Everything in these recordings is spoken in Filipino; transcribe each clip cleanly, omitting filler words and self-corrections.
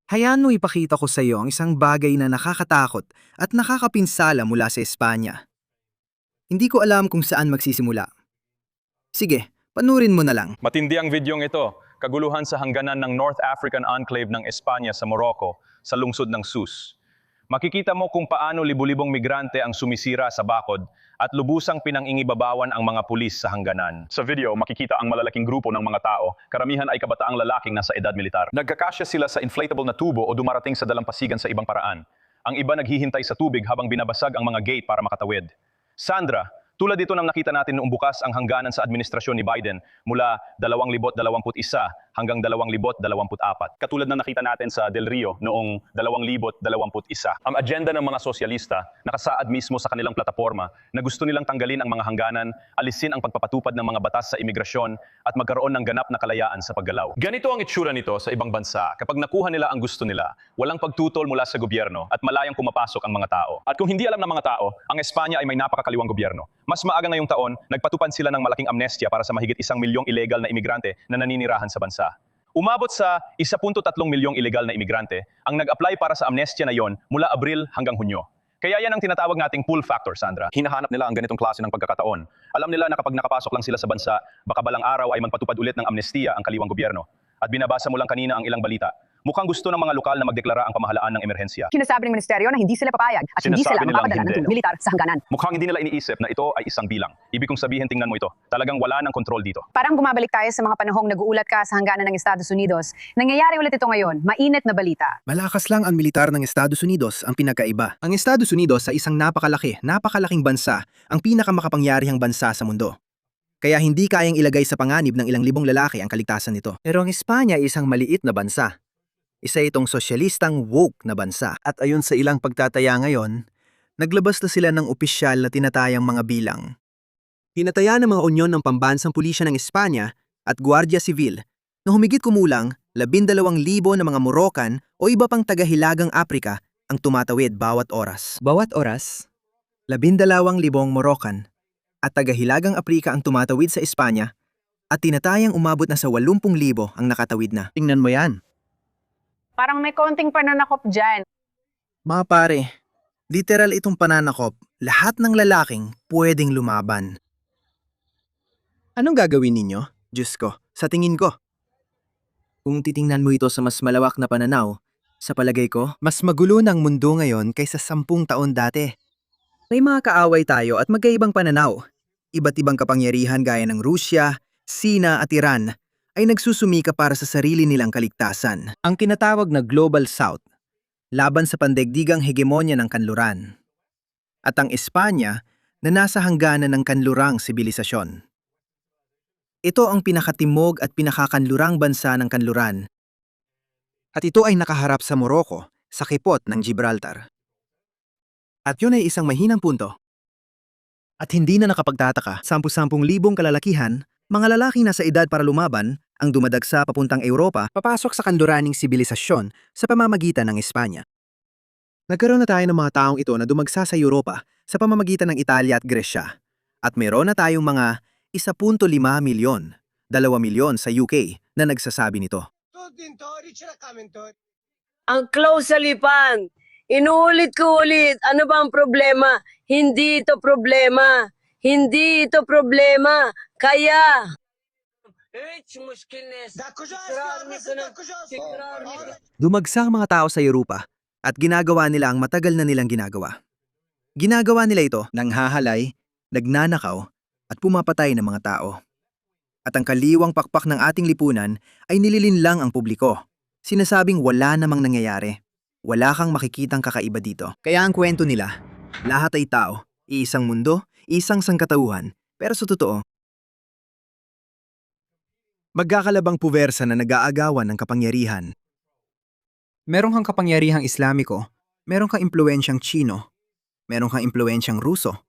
Hayaan mo ipakita ko sa iyo ang isang bagay na nakakatakot at nakakapinsala mula sa Espanya. Hindi ko alam kung saan magsisimula. Sige, panurin mo na lang. Matindi ang videong ito. Kaguluhan sa hangganan ng North African Enclave ng Espanya sa Morocco, sa lungsod ng Sus. Makikita mo kung paano libu-libong migrante ang sumisira sa bakod at lubusang pinangingibabawan ang mga pulis sa hangganan. Sa video, makikita ang malalaking grupo ng mga tao. Karamihan ay kabataang lalaking nasa edad militar. Nagkakasya sila sa inflatable na tubo o dumarating sa dalampasigan sa ibang paraan. Ang iba naghihintay sa tubig habang binabasag ang mga gate para makatawid. Sandra, tulad dito ng nakita natin noong bukas ang hangganan sa administrasyon ni Biden mula 2021 hanggang 2024. Katulad ng nakita natin sa Del Rio noong 2021. Ang agenda ng mga sosyalista nakasaad mismo sa kanilang plataforma na gusto nilang tanggalin ang mga hangganan, alisin ang pagpapatupad ng mga batas sa imigrasyon at magkaroon ng ganap na kalayaan sa paggalaw. Ganito ang itsura nito sa ibang bansa. Kapag nakuha nila ang gusto nila, walang pagtutol mula sa gobyerno at malayang pumapasok ang mga tao. At kung hindi alam ng mga tao, ang Espanya ay may napakakaliwang gobyerno. Mas maaga ngayong taon, nagpatupad sila ng malaking amnestia para sa mahigit 1 milyong illegal na imigrante na naninirahan sa bansa. Umabot sa 1.3 milyong illegal na imigrante ang nag-apply para sa amnestia na yon mula Abril hanggang Hunyo. Kaya yan ang tinatawag nating pull factor, Sandra. Hinahanap nila ang ganitong klase ng pagkakataon. Alam nila na kapag nakapasok lang sila sa bansa, baka balang araw ay magpatupad ulit ng amnestia ang kaliwang gobyerno. At binabasa mo lang kanina ang ilang balita. Mukhang gusto ng mga lokal na magdeklara ang pamahalaan ng emerhensya. Sinasabi ng ministeryo na hindi sila papayag at hindi sila Sinasabi nilang mapapadala ng hindi. tulong militar sa hangganan. Mukhang hindi nila iniisip na ito ay isang bilang. Ibig kong sabihin, tingnan mo ito. Talagang wala ng kontrol dito. Parang bumabalik tayo sa mga panahong nag-uulat ka sa hangganan ng Estados Unidos. Nangyayari ulit ito ngayon, mainit na balita. Malakas lang ang militar ng Estados Unidos ang pinagkaiba. Ang Estados Unidos sa isang napakalaking bansa, ang pinakamakapangyarihang bansa sa mundo. Kaya hindi kayang ilagay sa panganib ng ilang libong lalaki ang kaligtasan nito. Pero ang Espanya ay isang maliit na bansa. Isa itong sosyalistang woke na bansa. At ayon sa ilang pagtataya ngayon, naglabas na sila ng opisyal na tinatayang mga bilang. Hinataya ng mga unyon ng pambansang pulisya ng Espanya at Guardia Civil na humigit kumulang 12,000 na mga Moroccan o iba pang taga-hilagang Aprika ang tumatawid bawat oras. Bawat oras? 12,000 Moroccan at taga-hilagang Aprika ang tumatawid sa Espanya at tinatayang umabot na sa 80,000 ang nakatawid na. Tingnan mo yan. Parang may konting pananakop dyan. Mga pare, literal itong pananakop, lahat ng lalaking pwedeng lumaban. Anong gagawin ninyo? Diyos ko, sa tingin ko. Kung titingnan mo ito sa mas malawak na pananaw, sa palagay ko, mas magulo ng mundo ngayon kaysa 10 taon dati. May mga kaaway tayo at magkaibang pananaw. Iba't ibang kapangyarihan gaya ng Rusya, Sina at Iran ay nagsusumika para sa sarili nilang kaligtasan. Ang tinatawag na Global South, laban sa pandaigdigang hegemonya ng kanluran. At ang Espanya na nasa hangganan ng kanlurang sibilisasyon. Ito ang pinakatimog at pinakakanlurang bansa ng kanluran. At ito ay nakaharap sa Morocco, sa kipot ng Gibraltar. At yun ay isang mahinang punto. At hindi na nakapagtataka, 10,000 kalalakihan, mga lalaking nasa edad para lumaban, ang dumadagsa papuntang Europa, papasok sa kanluraning sibilisasyon sa pamamagitan ng Espanya. Nagkaroon na tayo ng mga taong ito na dumagsa sa Europa sa pamamagitan ng Italia at Gresya. At meron na tayong mga 1.5 milyon, 2 milyon sa UK na nagsasabi nito. Ang close sa lipan. Inuulit ko ulit. Ano ba ang problema? Hindi ito problema. Hindi ito problema. Kaya... Dumagsa ang mga tao sa Europa at ginagawa nila ang matagal na nilang ginagawa. Ginagawa nila ito nang hahalay, nagnanakaw at pumapatay ng mga tao. At ang kaliwang pakpak ng ating lipunan ay nililinlang ang publiko. Sinasabing wala namang nangyayari. Wala kang makikitang kakaiba dito. Kaya ang kwento nila, lahat ay tao, iisang mundo, isang sangkatauhan, pero sa totoo, magkakalabang puwersa na nag-aagawan ng kapangyarihan. Meron kang kapangyarihang Islamiko, meron kang impluensyang Chino, meron kang impluensyang Ruso,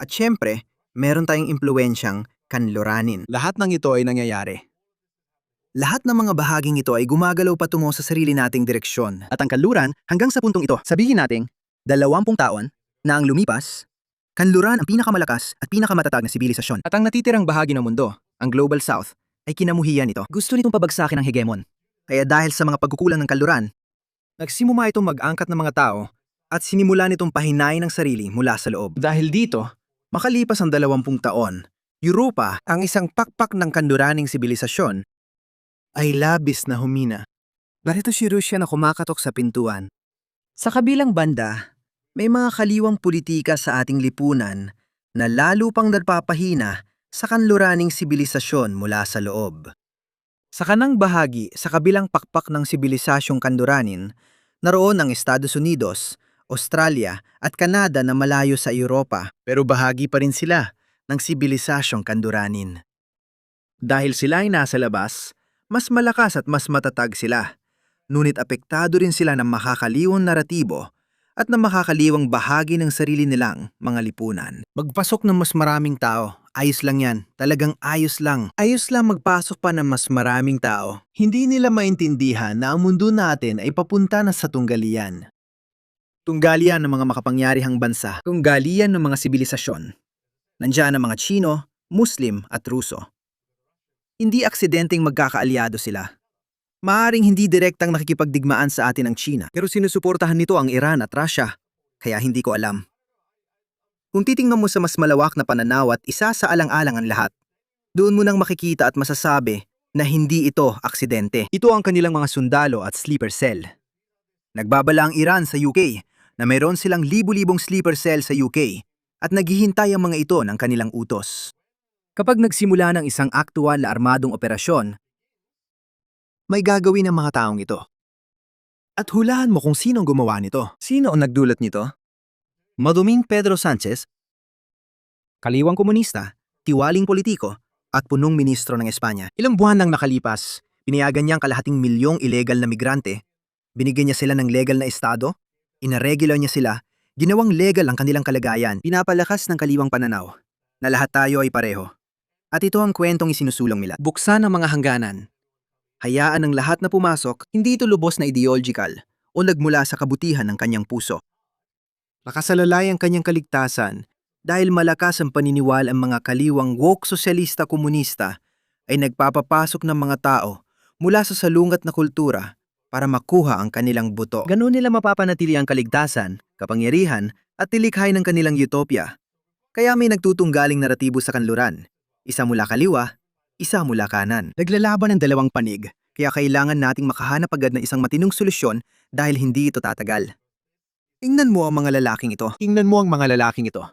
at syempre, meron tayong impluensyang kanluranin. Lahat ng ito ay nangyayari. Lahat ng mga bahaging ito ay gumagalaw patungo sa sarili nating direksyon. At ang kanluran, hanggang sa puntong ito, sabihin nating 20 taon na ang lumipas, kanluran ang pinakamalakas at pinakamatatag na sibilisasyon. At ang natitirang bahagi ng mundo, ang Global South, ay kinamuhian ito. Gusto nitong pabagsakin ang hegemon. Kaya dahil sa mga pagkukulang ng kanluran, Nagsimula itong mag-angkat ng mga tao at sinimula nitong pahinain ng sarili mula sa loob. Dahil dito, makalipas ang 20 taon, Europa, ang isang pakpak ng kanduraning sibilisasyon, ay labis na humina. Narito si Rusya na kumakatok sa pintuan. Sa kabilang banda, may mga kaliwang politika sa ating lipunan na lalo pang nagpapahina sa kanluraning sibilisasyon mula sa loob. Sa kanang bahagi, sa kabilang pakpak ng sibilisasyong kanduranin, naroon ang Estados Unidos, Australia at Canada na malayo sa Europa, pero bahagi pa rin sila ng sibilisasyong kanduranin. Dahil sila ay nasa labas, mas malakas at mas matatag sila, ngunit apektado rin sila ng makakaliwang naratibo at ng makakaliwang bahagi ng sarili nilang mga lipunan. Magpasok ng mas maraming tao, ayos lang yan, talagang ayos lang. Ayos lang magpasok pa ng mas maraming tao. Hindi nila maintindihan na ang mundo natin ay papunta na sa tunggalian. Tunggalian ng mga makapangyarihang bansa, tunggalian ng mga sibilisasyon. Nandiyan ang mga Tsino, Muslim at Ruso. Hindi aksidenteng magkakaalyado sila. Maaring hindi direktang nakikipagdigmaan sa atin ang China, pero sinusuportahan nito ang Iran at Russia, kaya hindi ko alam. Kung titingnan mo sa mas malawak na pananaw at isa sa alang-alang ang lahat, doon mo nang makikita at masasabi na hindi ito aksidente. Ito ang kanilang mga sundalo at sleeper cell. Nagbabala ang Iran sa UK na mayroon silang libu-libong sleeper cell sa UK at naghihintay ang mga ito ng kanilang utos. Kapag nagsimula ng isang aktual na armadong operasyon, may gagawin ng mga taong ito. At hulaan mo kung sino ang gumawa nito. Sino ang nagdulot nito? Maduming Pedro Sanchez, kaliwang komunista, tiwaling politiko, at punong ministro ng Espanya. Ilang buwan nang nakalipas, pinayagan niya ang kalahating milyong ilegal na migrante, binigyan niya sila ng legal na estado, inaregular niya sila, ginawang legal ang kanilang kalagayan, pinapalakas ng kaliwang pananaw, na lahat tayo ay pareho. At ito ang kwentong isinusulong nila. Buksan ang mga hangganan. Hayaan ang lahat na pumasok, hindi ito lubos na ideological o nagmula sa kabutihan ng kanyang puso. Nakasalalay ang kanyang kaligtasan dahil malakas ang paniniwala ang mga kaliwang woke sosyalista komunista ay nagpapapasok ng mga tao mula sa salungat na kultura para makuha ang kanilang buto. Ganun nila mapapanatili ang kaligtasan, kapangyarihan at tilikhay ng kanilang utopia. Kaya may nagtutunggaling naratibo sa kanluran. Isa mula kaliwa, isa mula kanan. Naglalaban ng dalawang panig, kaya kailangan nating makahanap agad ng isang matinong solusyon dahil hindi ito tatagal. Tingnan mo ang mga lalaking ito. Tingnan mo ang mga lalaking ito.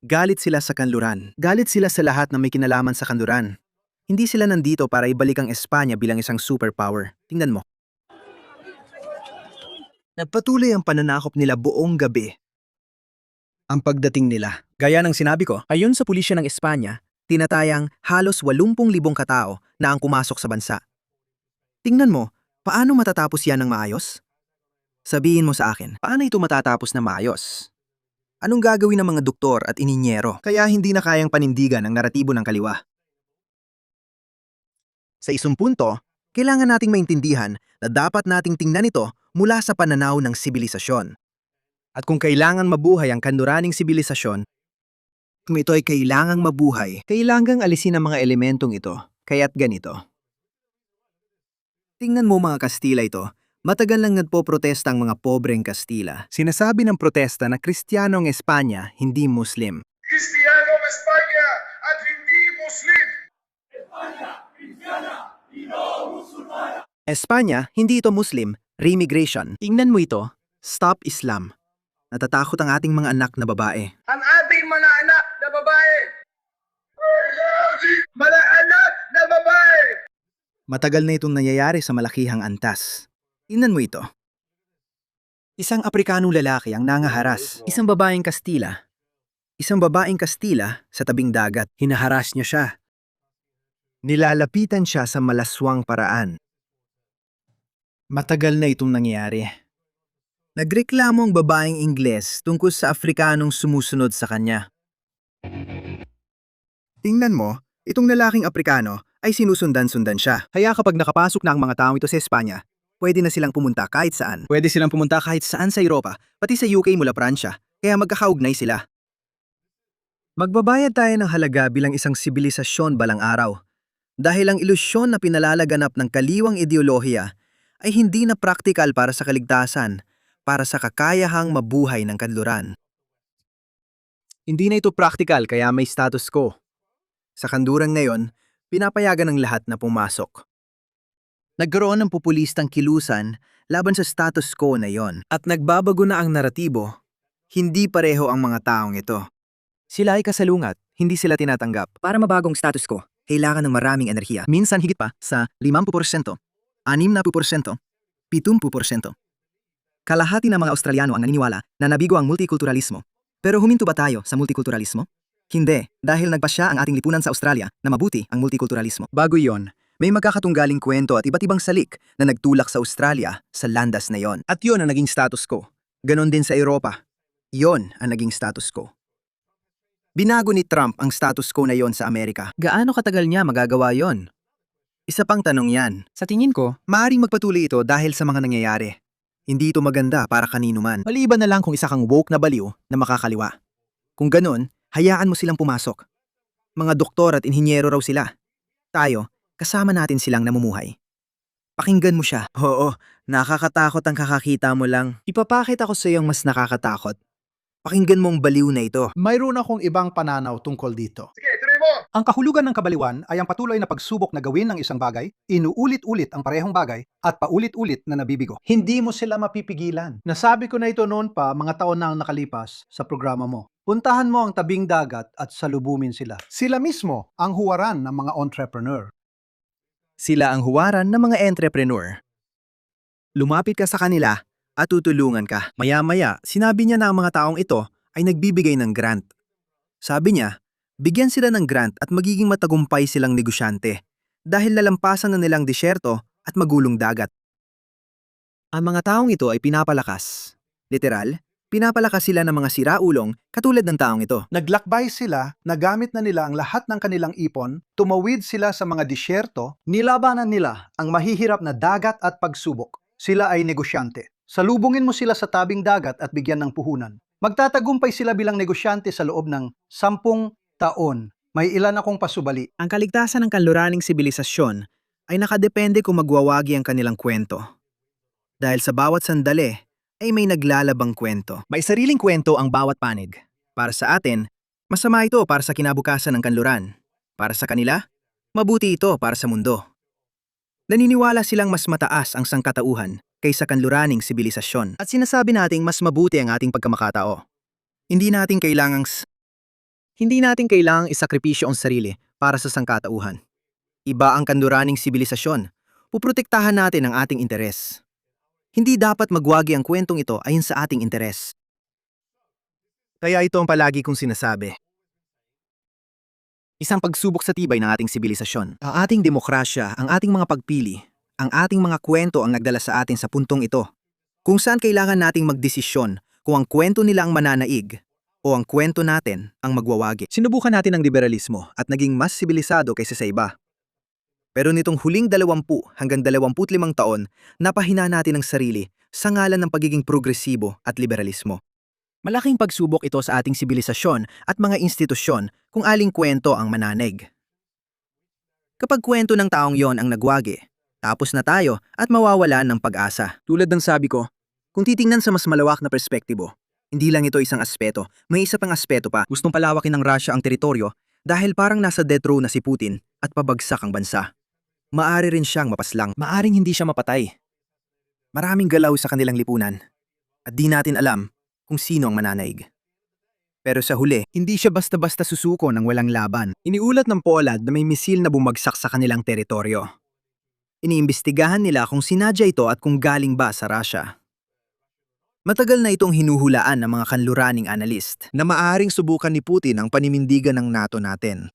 Galit sila sa kanluran. Galit sila sa lahat na may kinalaman sa kanluran. Hindi sila nandito para ibalik ang Espanya bilang isang superpower. Tingnan mo. Nagpatuloy ang pananakop nila buong gabi. Ang pagdating nila, gaya ng sinabi ko, ayon sa pulisya ng Espanya, tinatayang halos 80,000 katao na ang pumasok sa bansa. Tingnan mo, paano matatapos yan ng maayos? Sabihin mo sa akin, paano ito matatapos na maayos? Anong gagawin ng mga doktor at ininyero kaya hindi na kayang panindigan ang naratibo ng kaliwa? Sa isang punto, kailangan nating maintindihan na dapat nating tingnan ito mula sa pananaw ng sibilisasyon. At kung kailangan mabuhay ang kanluraning sibilisasyon, kung ito ay kailangang mabuhay, kailangang alisin ang mga elementong ito, kaya't ganito. Tingnan mo mga Kastila ito, matagal lang nagpoprotesta ang mga pobreng Kastila. Sinasabi ng protesta na Kristiyano ang Espanya, hindi Muslim. Kristiyano ang Espanya at hindi Muslim. Espanya, hindi ito Muslim, remigration. Tingnan mo ito, stop Islam. Natatakot ang ating mga anak na babae. Ang ating mga anak na babae. Mga anak na babae. Matagal na itong nangyayari sa malakihang antas. Tingnan mo ito. Isang Aprikanong lalaki ang nangaharas. Isang babaeng Kastila. Isang babaeng Kastila sa tabing dagat. Hinaharas niya siya. Nilalapitan siya sa malaswang paraan. Matagal na itong nangyayari. Nagreklamo ang babaeng Ingles tungkol sa Afrikanong sumusunod sa kanya. Tingnan mo, itong lalaking Aprikano ay sinusundan-sundan siya. Kaya kapag nakapasok na ang mga taong ito sa Espanya, pwede na silang pumunta kahit saan. Pwede silang pumunta kahit saan sa Europa, pati sa UK mula Pransya, kaya magkakaugnay sila. Magbabayad tayo ng halaga bilang isang sibilisasyon balang araw. Dahil ang ilusyon na pinalalaganap ng kaliwang ideolohiya ay hindi na praktikal para sa kaligtasan, para sa kakayahang mabuhay ng kanluran. Hindi na ito praktikal kaya may status quo. Sa kanluran ngayon, pinapayagan ng lahat na pumasok. Nagkaroon ng populistang kilusan laban sa status quo na yon at nagbabago na ang naratibo. Hindi pareho ang mga taong ito. Sila ay kasalungat, hindi sila tinatanggap. Para mabagong status quo, kailangan ng maraming enerhiya. Minsan higit pa sa 50%, 60%, 70%. Kalahati ng mga Australiano ang naniniwala na nabigo ang multikulturalismo. Pero huminto ba tayo sa multikulturalismo? Hindi, dahil nagpasya ang ating lipunan sa Australia na mabuti ang multikulturalismo. Bago yon, may magkakatunggaling kwento at iba't ibang salik na nagtulak sa Australia sa landas na yon. At yon ang naging status quo. Ganon din sa Europa. Yon ang naging status quo. Binago ni Trump ang status quo na yon sa Amerika. Gaano katagal niya magagawa yon? Isa pang tanong yan. Sa tingin ko, maaaring magpatuloy ito dahil sa mga nangyayari. Hindi ito maganda para kanino man. Maliban na lang kung isa kang woke na baliw na makakaliwa. Kung ganon, hayaan mo silang pumasok. Mga doktor at inhinyero raw sila. Tayo, kasama natin silang namumuhay. Pakinggan mo siya. Oo, nakakatakot ang kakakita mo lang. Ipapakita ko sa iyong mas nakakatakot. Pakinggan mo ang baliw na ito. Mayroon akong ibang pananaw tungkol dito. Sige, tuloy mo! Ang kahulugan ng kabaliwan ay ang patuloy na pagsubok na gawin ng isang bagay, inuulit-ulit ang parehong bagay, at paulit-ulit na nabibigo. Hindi mo sila mapipigilan. Nasabi ko na ito noon pa mga taon na ang nakalipas sa programa mo. Puntahan mo ang tabing dagat at salubumin sila. Sila mismo ang huwaran ng mga entrepreneur. Sila ang huwaran ng mga entrepreneur. Lumapit ka sa kanila at tutulungan ka. Maya-maya, sinabi niya na ang mga taong ito ay nagbibigay ng grant. Sabi niya, bigyan sila ng grant at magiging matagumpay silang negosyante dahil nalampasan na nilang disyerto at magulong dagat. Ang mga taong ito ay pinapalakas. Literal, pinapalakas sila ng mga siraulong katulad ng taong ito. Naglakbay sila, nagamit na nila ang lahat ng kanilang ipon, tumawid sila sa mga disyerto, nilabanan nila ang mahihirap na dagat at pagsubok. Sila ay negosyante. Salubungin mo sila sa tabing dagat at bigyan ng puhunan. Magtatagumpay sila bilang negosyante sa loob ng 10 taon. May ilan akong pasubali. Ang kaligtasan ng kanluraning sibilisasyon ay nakadepende kung magwawagi ang kanilang kwento. Dahil sa bawat sandali ay may naglalabang kwento. May sariling kwento ang bawat panig. Para sa atin, masama ito para sa kinabukasan ng kanluran. Para sa kanila, mabuti ito para sa mundo. Naniniwala silang mas mataas ang sangkatauhan kaysa kanluraning sibilisasyon. At sinasabi nating mas mabuti ang ating pagkamakatao. Hindi natin kailangang isakripisyo ang sarili para sa sangkatauhan. Iba ang kanluraning sibilisasyon. Puprotektahan natin ang ating interes. Hindi dapat magwagi ang kwentong ito ayon sa ating interes. Kaya ito ang palagi kong sinasabi. Isang pagsubok sa tibay ng ating sibilisasyon. Ang ating demokrasya, ang ating mga pagpili, ang ating mga kwento ang nagdala sa atin sa puntong ito. Kung saan kailangan nating magdesisyon kung ang kwento nila ang mananaig o ang kwento natin ang magwawagi. Sinubukan natin ang liberalismo at naging mas sibilisado kaysa sa iba. Pero nitong huling 20 hanggang 25 taon, napahina natin ang sarili sa ngalan ng pagiging progresibo at liberalismo. Malaking pagsubok ito sa ating sibilisasyon at mga institusyon kung aling kwento ang mananig. Kapag kwento ng taong yon ang nagwagi, tapos na tayo at mawawalan ng pag-asa. Tulad ng sabi ko, kung titingnan sa mas malawak na perspektibo, hindi lang ito isang aspeto, may isa pang aspeto pa. Gustong palawakin ng Russia ang teritoryo dahil parang nasa death row na si Putin at pabagsak ang bansa. Maari rin siyang mapaslang, maaring hindi siya mapatay. Maraming galaw sa kanilang lipunan at di natin alam kung sino ang mananaig. Pero sa huli, hindi siya basta-basta susuko ng walang laban. Iniulat ng Poland na may misil na bumagsak sa kanilang teritoryo. Iniimbestigahan nila kung sinadya ito at kung galing ba sa Russia. Matagal na itong hinuhulaan ng mga kanluraning analyst na maaring subukan ni Putin ang paninindigan ng NATO natin.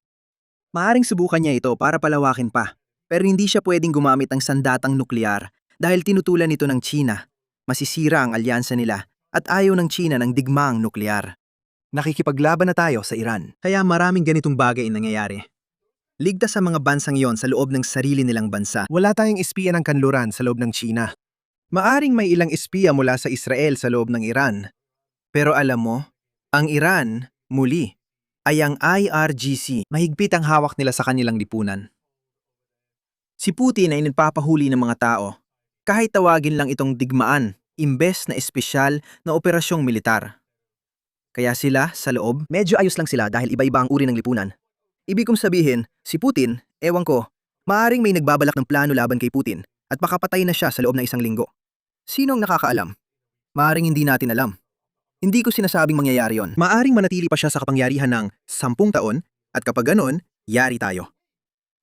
Maaring subukan niya ito para palawakin pa, pero hindi siya pwedeng gumamit ng sandatang nuklear dahil tinutulan ito ng China. Masisira ang alyansa nila at ayaw ng China ng digmaang nuklear. Nakikipaglaban na tayo sa Iran, kaya maraming ganitong bagay ang nangyayari. Ligtas sa mga bansang yon sa loob ng sarili nilang bansa. Wala tayong espiya ng kanluran sa loob ng China. Maaring may ilang espiya mula sa Israel sa loob ng Iran. Pero alam mo, ang Iran, muli, ay ang IRGC. Mahigpit ang hawak nila sa kanilang lipunan. Si Putin ay nagpapahuli ng mga tao. Kahit tawagin lang itong digmaan, imbes na espesyal na operasyong militar. Kaya sila, sa loob, medyo ayos lang sila dahil iba-iba ang uri ng lipunan. Ibig kong sabihin, si Putin, ewan ko, maaring may nagbabalak ng plano laban kay Putin at makapatay na siya sa loob ng 1 linggo. Sinong nakakaalam? Maaring hindi natin alam. Hindi ko sinasabing mangyayari yon. Maaring manatili pa siya sa kapangyarihan ng 10 taon at kapag ganon, yari tayo.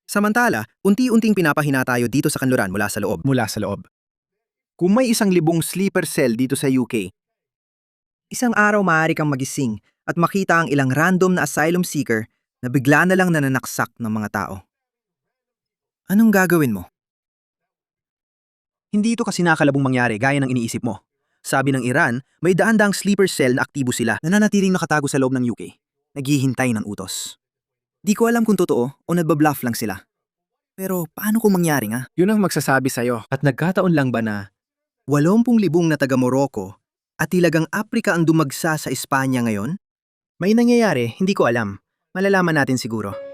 Samantala, unti-unting pinapahina tayo dito sa kanluran mula sa loob. Kung may 1,000 sleeper cell dito sa UK, isang araw maaari kang magising at makita ang ilang random na asylum seeker na bigla na lang nananaksak ng mga tao. Anong gagawin mo? Hindi ito kasi nakalabong mangyari gaya ng iniisip mo. Sabi ng Iran, may daan-daang sleeper cell na aktibo sila na nanatiling nakatago sa loob ng UK. Naghihintay ng utos. Di ko alam kung totoo o nagbabluff lang sila. Pero paano kung mangyari nga? Yun ang magsasabi sa'yo. At nagkataon lang ba na 80,000 na taga Morocco at Hilagang Aprika ang dumagsa sa Espanya ngayon? May nangyayari, hindi ko alam. Malalaman natin siguro.